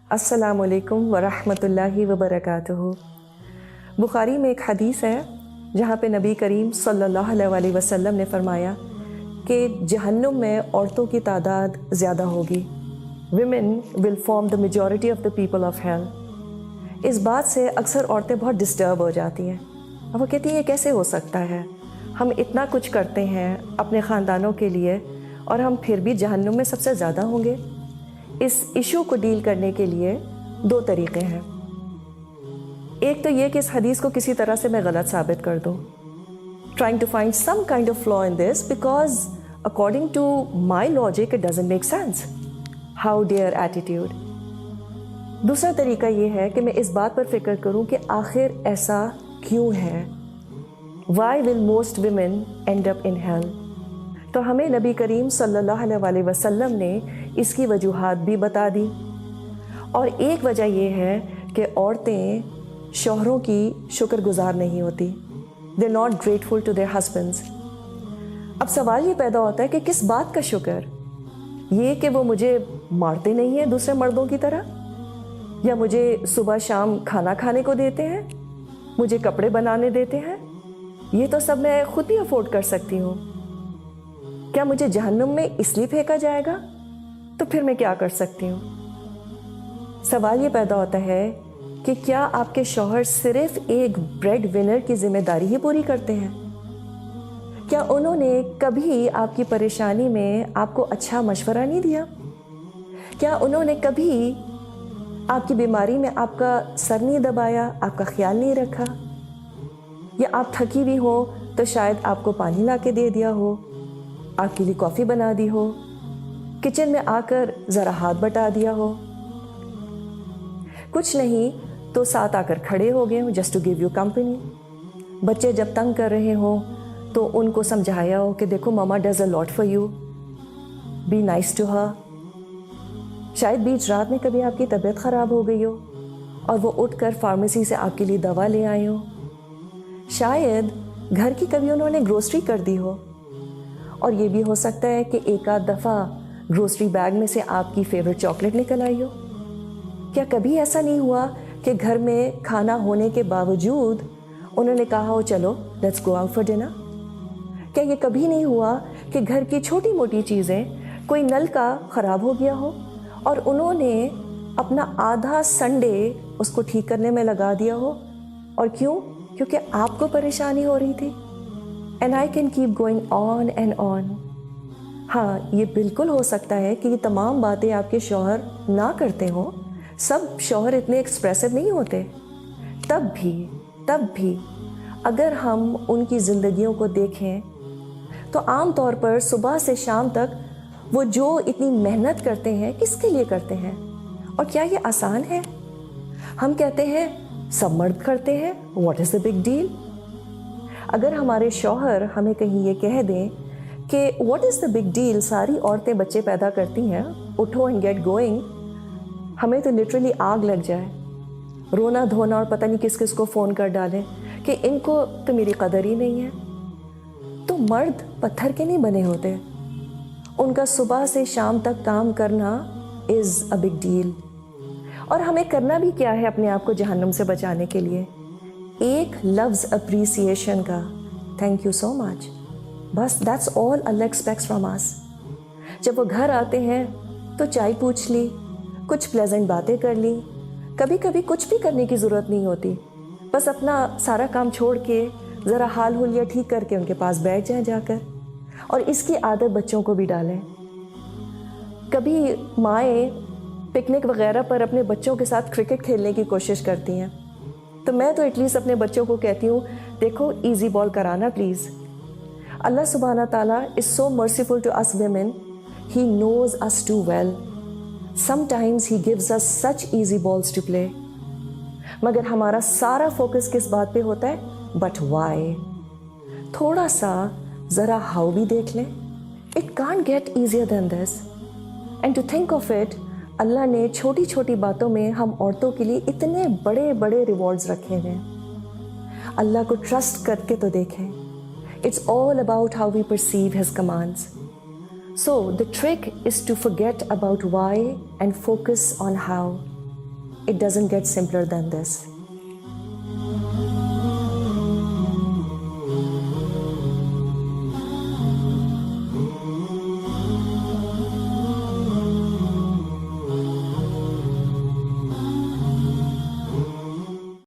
अस्सलाम वालेकुम वरहमतुल्लाहि वबरकातुहू। बुखारी में एक हदीस है जहाँ पे नबी करीम सल्लल्लाहु अलैहि वसल्लम ने फरमाया कि जहन्नुम में औरतों की तादाद ज़्यादा होगी। Women will form the majority of the people of hell. इस बात से अक्सर औरतें बहुत डिस्टर्ब हो जाती हैं और वो कहती हैं ये कैसे हो सकता है, हम इतना कुछ करते हैं अपने ख़ानदानों के लिए और हम फिर भी जहन्नुम में सबसे ज़्यादा होंगे। इस इशू को डील करने के लिए दो तरीक़े हैं। एक तो ये कि इस हदीस को किसी तरह से मैं गलत साबित कर दूँ, trying to find some kind of flaw in this because according to my logic it doesn't make sense. How dare attitude. दूसरा तरीका ये है कि मैं इस बात पर फिक्र करूँ कि आखिर ऐसा क्यों है। Why will most women end up in hell? तो हमें नबी करीम सल्लल्लाहु अलैहि वसल्लम ने इसकी वजूहात भी बता दी और एक वजह यह है कि औरतें शौहरों की शुक्रगुजार नहीं होती। They not grateful to their husbands. अब सवाल ये पैदा होता है कि किस बात का शुक्र, ये कि वो मुझे मारते नहीं हैं दूसरे मर्दों की तरह, या मुझे सुबह शाम खाना खाने को देते हैं, मुझे कपड़े बनाने देते हैं, ये तो सब मैं खुद भी अफोर्ड कर सकती हूँ। क्या मुझे जहन्नुम में इसलिए फेंका जाएगा? तो फिर मैं क्या कर सकती हूँ। सवाल ये पैदा होता है कि क्या आपके शौहर सिर्फ एक ब्रेड विनर की जिम्मेदारी ही पूरी करते हैं? क्या उन्होंने कभी आपकी परेशानी में आपको अच्छा मशवरा नहीं दिया? क्या उन्होंने कभी आपकी बीमारी में आपका सर नहीं दबाया, आपका ख्याल नहीं रखा? या आप थकी भी हो तो शायद आपको पानी ला के दे दिया हो, आपके लिए कॉफ़ी बना दी हो, किचन में आकर ज़रा हाथ बटा दिया हो, कुछ नहीं तो साथ आकर खड़े हो गए हो just to give you company. बच्चे जब तंग कर रहे हो तो उनको समझाया हो कि देखो मामा does a lot for you, be nice to her. शायद बीच रात में कभी आपकी तबीयत ख़राब हो गई हो और वो उठकर फार्मेसी से आपके लिए दवा ले आए हो। शायद घर की कभी उन्होंने ग्रोसरी कर दी हो और ये भी हो सकता है कि एक आध दफ़ा ग्रोसरी बैग में से आपकी फेवरेट चॉकलेट निकल आई हो। क्या कभी ऐसा नहीं हुआ कि घर में खाना होने के बावजूद उन्होंने कहा हो चलो let's go out for dinner? क्या ये कभी नहीं हुआ कि घर की छोटी मोटी चीज़ें, कोई नल का ख़राब हो गया हो और उन्होंने अपना आधा संडे उसको ठीक करने में लगा दिया हो? और क्यों? क्योंकि आपको परेशानी हो रही थी। And I can keep going on and on. हाँ, ये बिल्कुल हो सकता है कि ये तमाम बातें आपके शौहर ना करते हों। सब शौहर इतने एक्सप्रेसिव नहीं होते। तब भी अगर हम उनकी ज़िंदगियों को देखें तो आम तौर पर सुबह से शाम तक वो जो इतनी मेहनत करते हैं, किसके लिए करते हैं? और क्या ये आसान है? हम कहते हैं सब मर्द करते हैं, what is the big deal? अगर हमारे शौहर हमें कहीं ये कह दें कि what is the big deal, सारी औरतें बच्चे पैदा करती हैं, उठो एंड गेट गोइंग, हमें तो लिटरली आग लग जाए, रोना धोना और पता नहीं किस किस को फ़ोन कर डालें कि इनको तो मेरी कदर ही नहीं है। तो मर्द पत्थर के नहीं बने होते, उनका सुबह से शाम तक काम करना इज़ अ बिग डील। और हमें करना भी क्या है अपने आप को जहन्नुम से बचाने के लिए? एक लफ्ज़ अप्रिसिएशन का, थैंक यू सो मच, बस that's all Allah aspects from us. जब वो घर आते हैं तो चाय पूछ ली, कुछ प्लेजेंट बातें कर ली, कभी कभी कुछ भी करने की ज़रूरत नहीं होती, बस अपना सारा काम छोड़ के ज़रा हाल हुलिया ठीक करके उनके पास बैठ जाएं जाकर। और इसकी आदत बच्चों को भी डालें। कभी माएँ पिकनिक वगैरह पर अपने बच्चों के साथ क्रिकेट खेलने की कोशिश करती हैं, तो मैं तो एटलीस्ट अपने बच्चों को कहती हूँ देखो इजी बॉल कराना प्लीज़। अल्लाह सुब्हाना ताला is so merciful to us women, he knows us too well. Sometimes he gives us such easy balls to play, मगर हमारा सारा फोकस किस बात पे होता है? But why. थोड़ा सा ज़रा हाउ भी देख लें। It can't get easier than this. And to think of it, अल्लाह ने छोटी छोटी बातों में हम औरतों के लिए इतने बड़े बड़े रिवॉर्ड्स रखे हैं। अल्लाह को ट्रस्ट करके तो देखें। It's all about how we perceive his commands. So the trick is to forget about why and focus on how. It doesn't get simpler than this.